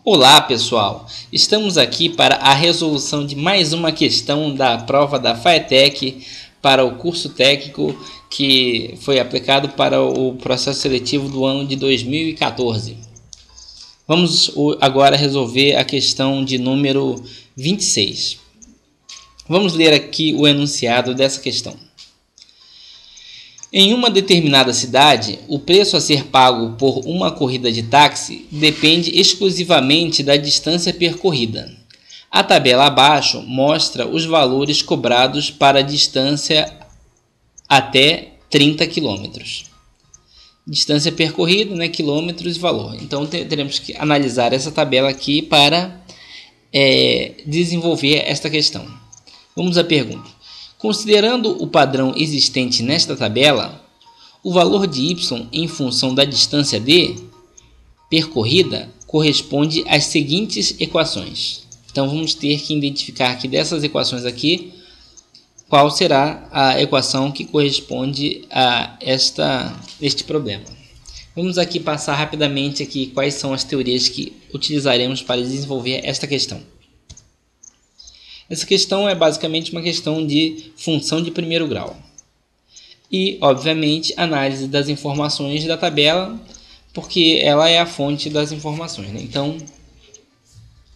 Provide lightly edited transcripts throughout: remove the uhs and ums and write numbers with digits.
Olá pessoal, estamos aqui para a resolução de mais uma questão da prova da FATEC para o curso técnico que foi aplicado para o processo seletivo do ano de 2014. Vamos agora resolver a questão de número 26. Vamos ler aqui o enunciado dessa questão. Em uma determinada cidade, o preço a ser pago por uma corrida de táxi depende exclusivamente da distância percorrida. A tabela abaixo mostra os valores cobrados para a distância até 30 km. Distância percorrida, né, quilômetros e valor. Então teremos que analisar essa tabela aqui para desenvolver esta questão. Vamos à pergunta. Considerando o padrão existente nesta tabela, o valor de y em função da distância d percorrida corresponde às seguintes equações. Então vamos ter que identificar aqui dessas equações aqui qual será a equação que corresponde a este problema. Vamos aqui passar rapidamente aqui quais são as teorias que utilizaremos para desenvolver esta questão. Essa questão é basicamente uma questão de função de primeiro grau. E, obviamente, análise das informações da tabela, porque ela é a fonte das informações, né? Então,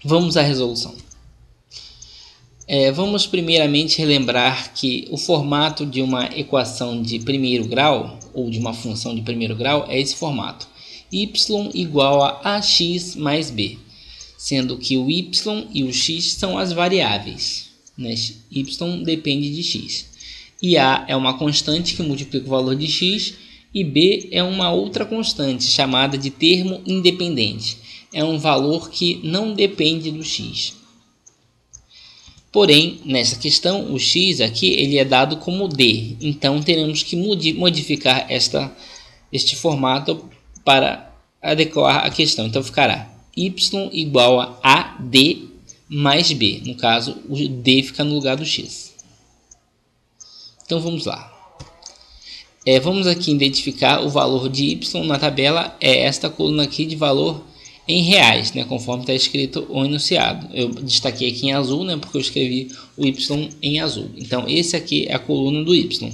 vamos à resolução. Vamos primeiramente relembrar que o formato de uma equação de primeiro grau, ou de uma função de primeiro grau, é esse formato. Y igual a ax mais b. Sendo que o y e o x são as variáveis, né? Y depende de x. E a é uma constante que multiplica o valor de x, e b é uma outra constante chamada de termo independente. É um valor que não depende do x. Porém, nessa questão, o x aqui ele é dado como d. Então, teremos que modificar este formato para adequar a questão. Então, ficará y igual a AD mais B. No caso, o D fica no lugar do X. Então, vamos lá. Vamos aqui identificar o valor de Y na tabela. É esta coluna aqui de valor em reais, né, conforme está escrito o enunciado. Eu destaquei aqui em azul, né, porque eu escrevi o Y em azul. Então, esse aqui é a coluna do Y.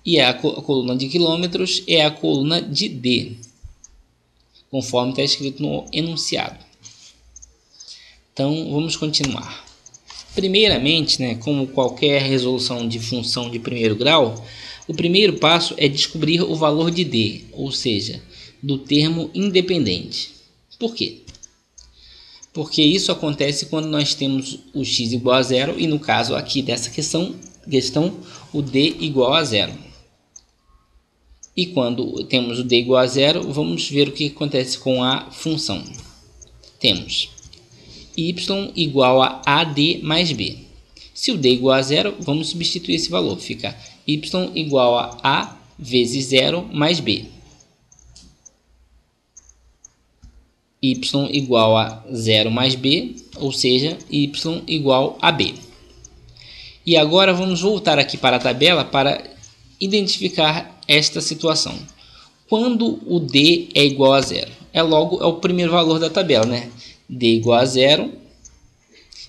E a coluna de quilômetros é a coluna de D, conforme está escrito no enunciado. Então, vamos continuar. Primeiramente, né, como qualquer resolução de função de primeiro grau, o primeiro passo é descobrir o valor de d, ou seja, do termo independente. Por quê? Porque isso acontece quando nós temos o x igual a zero e, no caso aqui dessa questão o d igual a zero. E quando temos o d igual a zero, vamos ver o que acontece com a função. Temos y igual a AD mais b. Se o d igual a zero, vamos substituir esse valor. Fica y igual a A vezes 0 mais b. Y igual a 0 mais b, ou seja, y igual a b. E agora vamos voltar aqui para a tabela para identificar esta situação. Quando o d é igual a zero, é o primeiro valor da tabela, né? D igual a zero.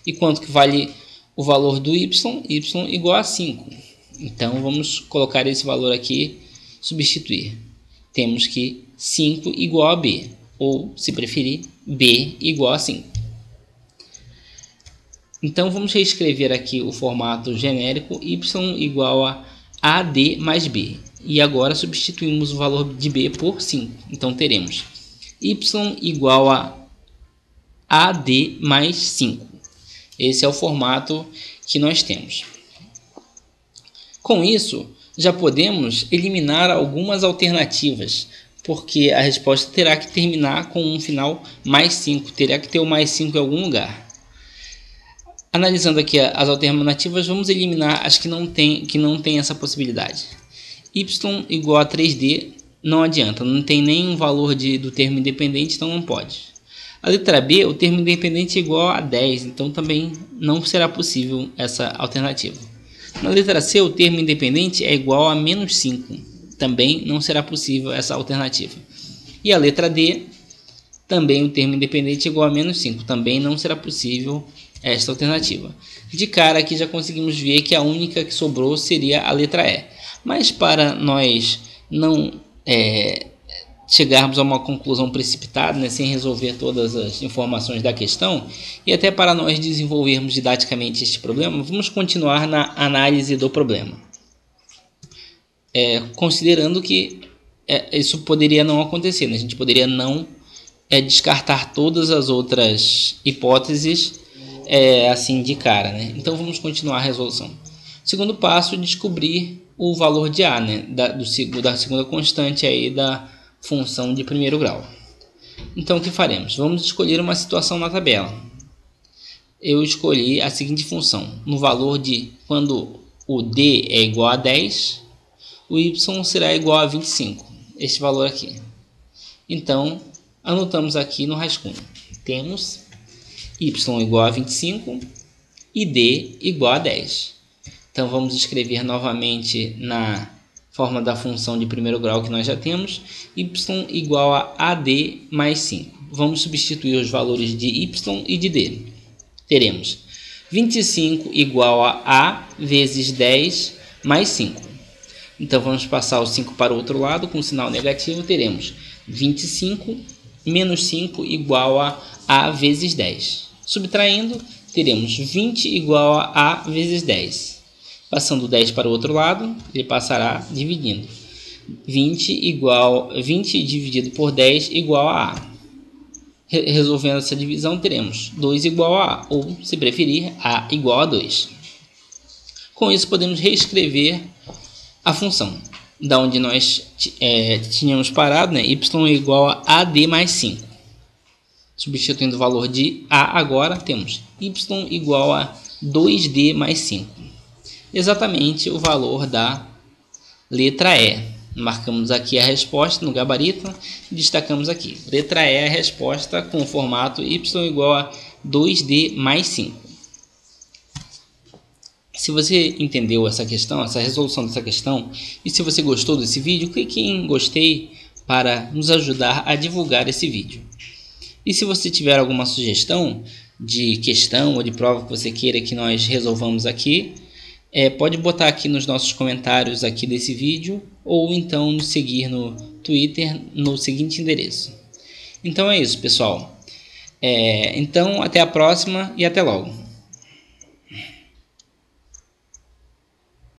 E quanto que vale o valor do y? Y igual a 5. Então vamos colocar esse valor aqui, substituir. Temos que 5 igual a b, ou se preferir, b igual a 5. Então vamos reescrever aqui o formato genérico y igual a AD mais b. E agora substituímos o valor de b por 5. Então teremos y igual a AD mais 5. Esse é o formato que nós temos. Com isso, já podemos eliminar algumas alternativas, porque a resposta terá que terminar com um final mais 5. Terá que ter o mais 5 em algum lugar. Analisando aqui as alternativas, vamos eliminar as que não tem essa possibilidade. Y igual a 3D não adianta, não tem nenhum valor do termo independente, então não pode. A letra B, o termo independente é igual a 10, então também não será possível essa alternativa. Na letra C, o termo independente é igual a menos 5, também não será possível essa alternativa. E a letra D Também o termo independente igual a menos 5. Também não será possível esta alternativa. De cara aqui já conseguimos ver que a única que sobrou seria a letra E. Mas para nós não chegarmos a uma conclusão precipitada, né, sem resolver todas as informações da questão, e até para nós desenvolvermos didaticamente este problema, vamos continuar na análise do problema. Considerando que isso poderia não acontecer, né? A gente poderia não descartar todas as outras hipóteses assim de cara, né? Então vamos continuar a resolução. Segundo passo, descobrir o valor de A, né? da segunda constante aí da função de primeiro grau. Então o que faremos? Vamos escolher uma situação na tabela. Eu escolhi a seguinte função: no valor de quando o D é igual a 10, o Y será igual a 25, este valor aqui. Então anotamos aqui no rascunho. Temos Y igual a 25 e D igual a 10. Então vamos escrever novamente na forma da função de primeiro grau que nós já temos, y igual a AD mais 5. Vamos substituir os valores de y e de d. Teremos 25 igual a A vezes 10 mais 5. Então vamos passar o 5 para o outro lado com sinal negativo. Teremos 25 menos 5 igual a vezes 10. Subtraindo, teremos 20 igual a A vezes 10. Passando o 10 para o outro lado, ele passará dividindo. 20 dividido por 10 igual a A. Resolvendo essa divisão, teremos 2 igual a A, ou, se preferir, A igual a 2. Com isso, podemos reescrever a função, da onde nós tínhamos parado, né? Y igual a AD mais 5. Substituindo o valor de A agora, temos Y igual a 2D mais 5. Exatamente o valor da letra E. Marcamos aqui a resposta no gabarito e destacamos aqui. Letra E é a resposta com o formato Y igual a 2D mais 5. Se você entendeu essa questão, essa resolução dessa questão, e se você gostou desse vídeo, clique em gostei para nos ajudar a divulgar esse vídeo. E se você tiver alguma sugestão de questão ou de prova que você queira que nós resolvamos aqui, pode botar aqui nos nossos comentários aqui desse vídeo, ou então nos seguir no Twitter no seguinte endereço. Então é isso, pessoal. Então até a próxima e até logo.